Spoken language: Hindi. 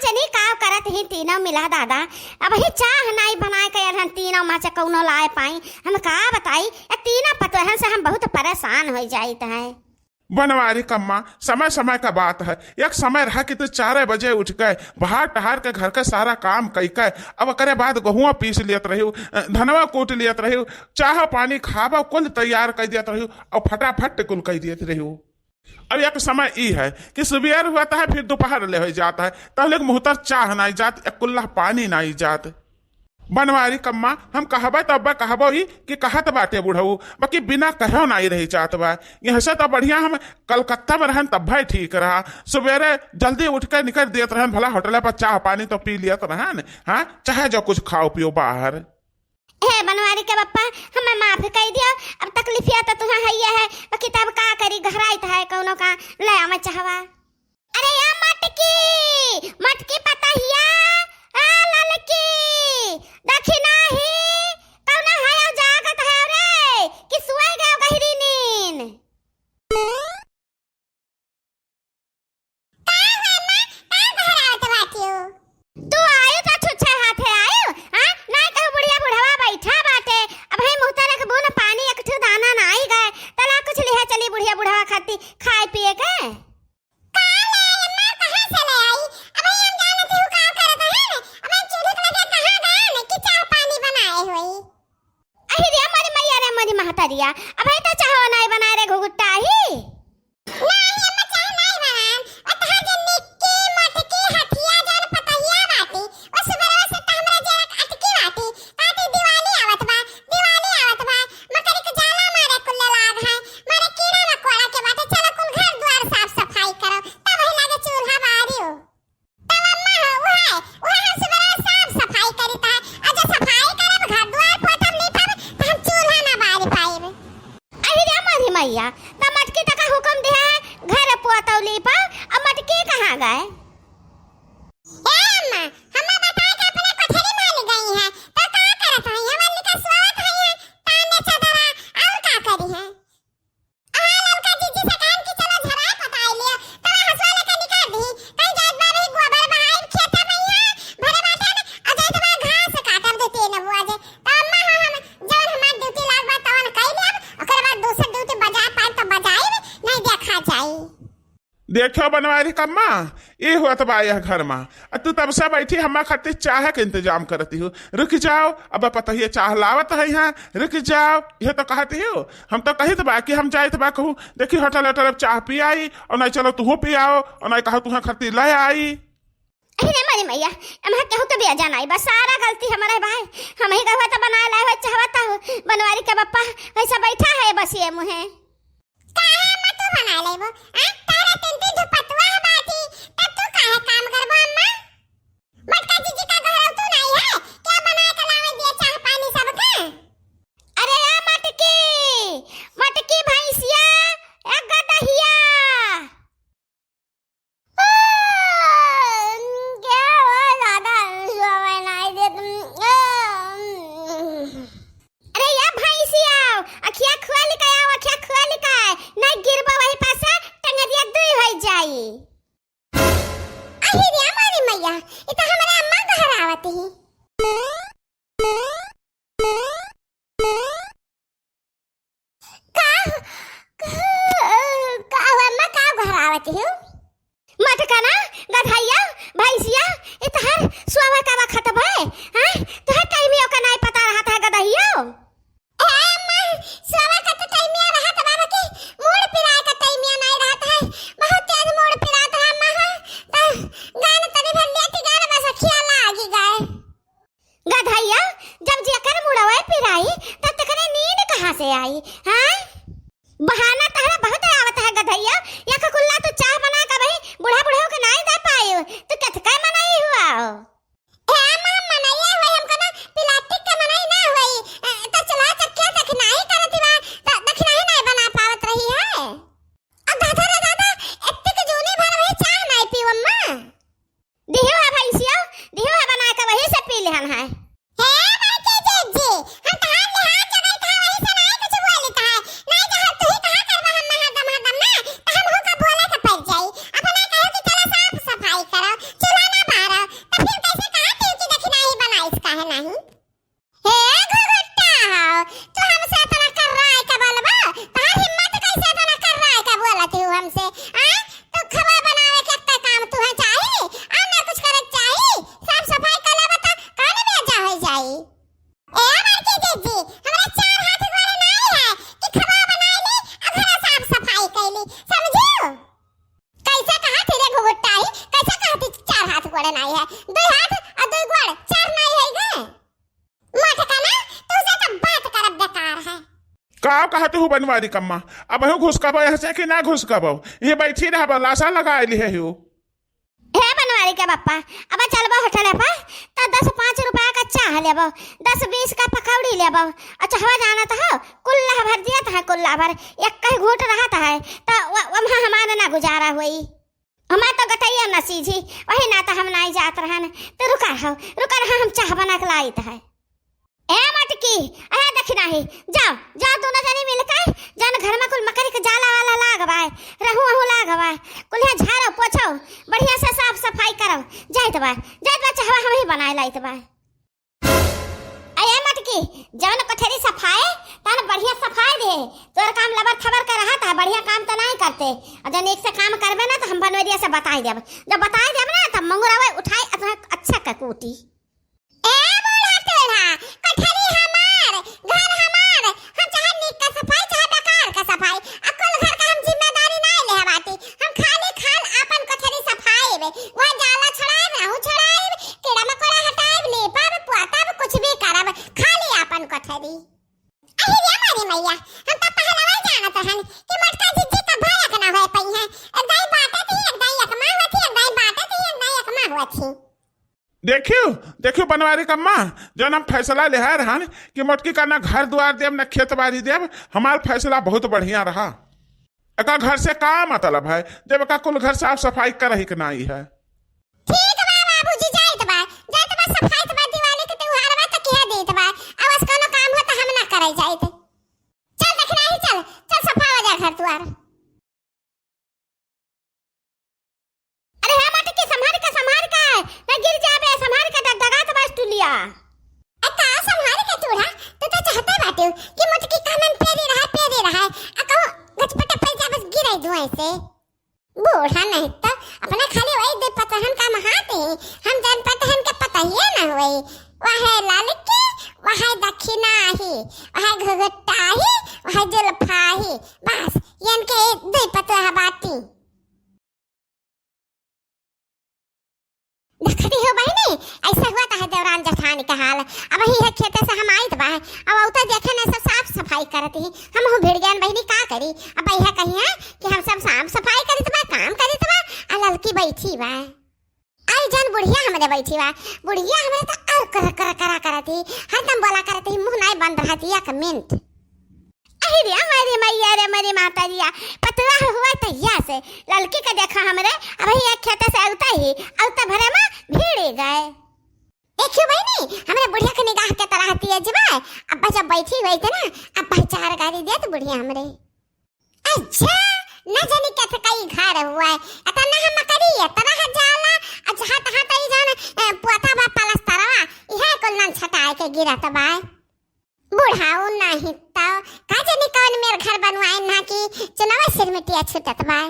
जनी का करत ही तीनों मिला दादा। अब ही चाह नहीं बनाए के हम तीनों माँ से कौनो लाए पाई। हम का बताई तीनों पतोहन से हम बहुत परेशान हो जाइत है। बनवारी कम्मा, समय समय का बात है। एक समय रहा कि तू 4 बजे उठ गए, बाहर टहार के घर का सारा काम कई के, अब करे बाद गहुआ पीस लियत रही, धनवा कूट लियत रही, चाह पानी खावा कुल तैयार कर दियत रही और फटाफट कुल कर दियत रही। अब एक समय ई है कि सुबह हुआ है फिर दोपहर ले हो जाता है, तब मुहतर चाह नहीं जात, एक कुल्ला पानी नहीं जात। बनवारी कम्मा, हम कहबे तब कहबो ही कि कहत बाटे बुढ़ऊ, बाकी बिना कहो नहीं रही चाहत बा। यहाँ से तो बढ़िया हम कलकत्ता में रहन तब भाई ठीक रहा, सवेरे जल्दी उठ कर निकल देत रहन, भला होटल पर चाह पानी तो पी लियत रहन, हाँ चाहे जो कुछ खाओ पियो बाहर। हे बनवारी के बप्पा, हमें माफ कर दियो। अब तकलीफिया तो तुहा है, बाकी तब का करी, घराइत है कौनो का ले आवे चाहवा। अरे या मटकी मटकी पता हिया ललकी दखिना ही कौना है जागत है रे कि सुई गयो गहरी नींद। का है मां, का घरावत बाटियो? तू आयो तो छुच्छे हाथे आयो, हां नहीं कहो बुढ़िया बुढ़वा बैठा बाटे। अब है मुहता रख बोन पानी एकठू दाना ना आई गए, तला कुछ लिहा चली बुढ़िया बुढ़वा खाती खाए पिए के। महतरिया अब है तो चाहो नहीं बना रे घुगुट्टा ही नहीं, हम चाह नहीं बनान। अतः जन्नी के मटकी हथिया जन पतहिया बाटी और सुबह से त हमरा जरा अटकी बाटी ताती दिवाली आवत बा मकर के जाला मारे कुल्ले लाग है, मारे कीड़ा मकोड़ा के बाटे। चलो कुल घर द्वार साफ सफाई करो, तब ही लागे चूल्हा बारियो। तब अम्मा वो है हम सुबह साफ सफाई करी ता आज सफाई करब, घर द्वार पोतब नहीं पाब त हम चूल्हा ना बारी पाएब। अहि रे मारी मैया, त मटकी तक हुक्म दे है घर पोतौली पा, अब मटकी कहां गए? ए अम्मा, हमें बताए कि अपने कोठरी मान गई है तो का करत है? हमन का स्वागत है ताने चदरा और का करी है? आ लड़का जीजी से कान की चलो झराए पताई लियो, तब हसवाले का निकाल दी कहीं जात बाबे गोबर बहाई खेत में भरे बाटे न अजय तबा घास काटब देते न बुआ जे। त अम्मा हम जौन हमार ड्यूटी लाग बा तवन कई लेब, ओकर बाद दूसर ड्यूटी बजा पाए तो बजाई नहीं देखा जाई। देखो बनवारी कम्मा, ये हुआ तब आया घर में, तू तब से बैठी हमारे खातिर चाह के इंतजाम करती हो। रुक जाओ, अब पता ही चाह लावत है यहाँ, रुक जाओ ये तो कहती हो। हम तो कही तो बाकी हम जाए तो बा कहूँ देखी होटल होटल चाह पी आई, और नहीं चलो तू पी आओ, और नहीं कहो तुम्हें खातिर ले आई। अरे मारी मैया, हमारे कहू तो भी जाना है, बस सारा गलती हमारे भाई, हम ही कहवा तो बना लाए हो चाहता हो। बनवारी का बप्पा ऐसा बैठा है बस ये मुहे काहे मत तू बना लेबो, तारा तिनती जो पतवा बाटी तब तू काहे काम करबो अम्मा? मटका जीजी का घर तू नहीं है क्या बना के लावे दिए चाह पानी सब के? अरे आ मटकी भैंसिया एक गदहिया क्या हो दादा सोवे नहीं दे तुम। अरे या भैंसिया अखिया खोल के आओ, अखिया खोल के नहीं गिरबो वही पास टंगरिया दुई हो जाई। अहि रे मारी मैया, ई त हमरे अम्मा घर आवत ही। का अम्मा का घर आवत ही? मटका ना गधैया भैंसिया ई तहर सुवा का वक्त है, हां तहर टाइमियो का नहीं पता रहा था गधैया। अम्मा सुवा का तो टाइमिया रहा था बाबा के मूड पिराए का टाइमिया नहीं रहता है, बहुत तेज मूड पिराता है अम्मा। गान तने भर लेती गान बस ख्याल आगी गए। गधैया जब जेकर मुड़वे पिराई तब तकने नींद कहां से आई? हां बहाना तहरा बहुत आवत है गधैया, या का कुल्ला तो चाह बना का भाई बूढ़ा बूढ़ा के नहीं दे पाए तो कथका मनाई हुआ हो? ए अम्मा मनाई हुई हमको ना प्लास्टिक का मनाई ना हुई, तो चला चक्के दखना ही करती बा तो दखना ही नहीं बना पावत रही है। अब दादा रे दादा इतने के जूनी भर वही चाह नहीं पी अम्मा। दिहो है भैंसिया, दिहो है बना के वही से पी लेहन है। हे भाई के जीजी हम तहां ले हाथ जगह था वही से नहीं कुछ बोलता है, नहीं जहां तू ही कहां करबा हम हदम ना तो हम हो का बोले का पड़ जाई। अब नहीं कहो कि चलो साफ सफाई करो, चूल्हा ना बारो गोड़ नहीं है, 2 हाथ और 2 गोड़ 4 नहीं है गे मटका ना, तो उसे तो बात करब बेकार है। का कहते हो बनवारी कम्मा, अब हूँ घुस कबो ऐसे कि ना घुस कबो, ये बैठी रहा लाशा लगा ली है हो। हे बनवारी के बापा, अब चलबो होटल पर तो 10-5 रुपया का चाह लेबो, 10-20 का पकौड़ी लेबो, अच्छा हवा जाना तो हो कुल्ला भर दिया था, कुल्ला भर एक कहीं घूट रहा था है तो वहाँ हमारा ना गुजारा हुई, हमारा तो गटैया न सीझी, वही ना तो हम नहीं जात रहन, तो रुका रहा हम चाह बना के लाई है। ए मटकी अरे देखी नहीं, जाओ जाओ दोनों जनी मिलकर जन घर में कुल मकड़ी के जाला वाला लागवाए, रहू लागवाए, कुल झाड़ो पोछो, बढ़िया से साफ सफाई करो, जाइत बा चाहवा हम ही बनाए लाइत बा। अरे मटकी जन कोठरी सफाई तन बढ़िया सफाई दे, तोर काम लबर खबर कर रहा था, बढ़िया काम तो नहीं करते, और जन एक से काम करबे ना तो हम बनवरिया से बताई देब, जब बताई देब ना तब मंगुरावे उठाई अच्छा का कूटी। ए बूढ़ा टेढ़ा कोठरी हमार, घर हमार, हम चाहे नीक का सफाई चाहे बेकार का सफाई, अकुल घर का हम जिम्मेदारी नहीं ले बाटी, हम खाली खाल अपन कोठरी सफाई बे, वो जाला छड़ाए रहू छड़ाए, कीड़ा मकोड़ा हटाए ले पाब पुआताब कुछ भी करब, खाली अपन कोठरी। अहि रे मारी मैया, हम तो पहलवा जानत हन कि मटका जिज्जी का भयक ना होए पई है, एक दाई बाटे थी एक दाई एक मां होती, एक दाई बाटे थी एक दाई एक मां होती। देखियो बनवारी कम्मा, जन हम फैसला ले रहन कि मोटकी का ना घर द्वार देव ना खेत बाड़ी देव, हमार फैसला बहुत बढ़िया रहा। एका घर से का मतलब है जब एका कुल घर साफ सफाई कर ही के नहीं है। ठीक बा बाबूजी, जाइत बा सफाई बा, दिवाली के त्योहार बा त किया देत बा, अब कोनो काम हो त हम ना करे जाइत, चल देखना ही चल सफा हो जा घर द्वार। अरे हे मटकी संभाल का ना गिर जाबे, संभाल के डगडगात बस टुलिया। अका संभाल के तोरा तो चाहता बाटे कि मटकी कानन पेरी रहा आ कहो गचपटा पे जा बस गिराई दुआई से, बूढ़ा नहीं तो अपना खाली वही दे पतहन का महाते, हम जान पतहन के पता ही ना होई, वह लाल की वह दक्षिणा ही, वह घुघुट्टा ही, वह जुल्फा ही, बस यन के दे पता बाटी। देखती हो बहनी, ऐसा हुआ था देवरान जठानी का हाल, अब ही है खेते से हम आइत बा, अब औता देखे ने सब साफ सफाई करती, हम हो भिड़ गए बहनी का करी, अब यह कही है कि हम सब साफ सफाई करी बा, काम करी बा, आ ललकी बैठी बा, आई जन बुढ़िया हमरे बैठी बा, बुढ़िया हमरे तो और करा करती, हरदम बोला करती, मुंह नहीं बंद रहती एक मिनट। अरे रे हमारी मैया रे मेरी माता रिया, पतला हुआ तैया से ललकी का देखा हमरे, अब ही एक खेते से औता भरे में भीड़ गए। देखियो बहनी हमरे बुढ़िया के निगाह के तरह तिया जबा, अब जब बैठी हुई थी ना, अब 4 गाड़ी दे तो बुढ़िया हमरे, अच्छा न जानी क्या कई घर हुआ है, अतना हम करी तरह जाला, अच्छा तहा तई जान पोता बा पलस्तरवा, इहे कुल न छटाए के गिरत बा, बुढ़ाऊ नहीं तो का जाने कौन मेरे घर बनवाए ना कि चुनाव सिर मिटिया छुटत बा।